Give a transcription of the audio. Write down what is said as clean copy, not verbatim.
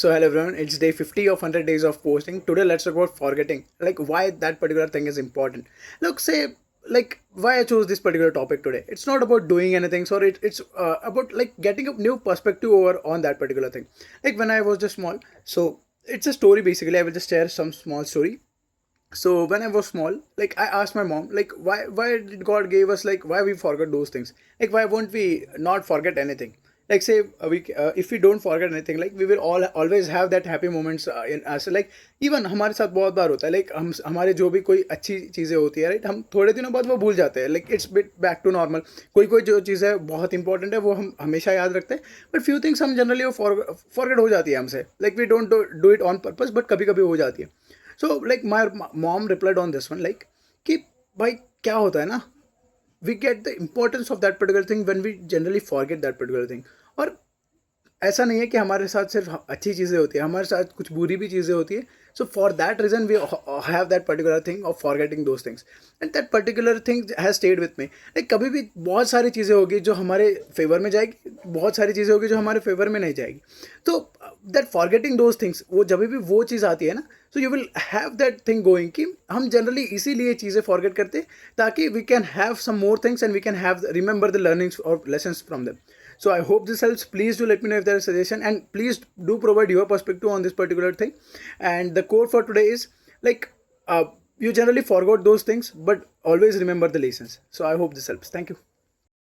So hello everyone, it's day 50 of 100 days of posting. Today let's talk about forgetting, like why that particular thing is important. Look, say like why I chose this particular topic today. It's not about doing anything, so it's about like getting a new perspective over on that particular thing. Like when I was just small, so it's a story basically. I will just share some small story. So when I was small, like I asked my mom, like why did God gave us, like why we forget those things, like why won't we not forget anything, like say if we don't forget anything, like we will all always have that happy moments in us, like even हमारे साथ बहुत बार होता है, like हम हमारे जो भी कोई अच्छी चीज़ें होती है, राइट, हम थोड़े दिनों बाद वो भूल जाते हैं, like it's bit back to normal. कोई कोई जो चीज़ है बहुत इंपॉर्टेंट है वो हम हमेशा याद रखते हैं, बट फ्यू थिंग्स हम जनरली वो फॉरगेट हो जाती है हमसे, like we don't do it on purpose, but कभी कभी हो जाती है. So like my mom replied on this one, like कि भाई क्या होता है ना, we get the importance of that particular thing when we generally forget that particular thing. और ऐसा नहीं है कि हमारे साथ सिर्फ अच्छी चीज़ें होती है, हमारे साथ कुछ बुरी भी चीज़ें होती है. So for that reason we have that particular thing of forgetting those things, and that particular thing has stayed with me. Like कभी भी बहुत सारी चीज़ें होगी जो हमारे फेवर में जाएगी, बहुत सारी चीज़ें होगी जो हमारे फेवर में नहीं जाएगी. तो दैट फॉरगेटिंग दोज थिंग्स, वो जब भी वो चीज़ आती है ना, so you will have that thing going कि हम जनरली इसीलिए चीज़ें फॉरगेट करते हैं ताकि we can have some more things and we can have remember the learnings और lessons from them. So I hope this helps. Please do let me know if there is suggestion, and please do provide your perspective on this particular thing. And the quote for today is like you generally forgot those things, but always remember the lessons. So I hope this helps. Thank you.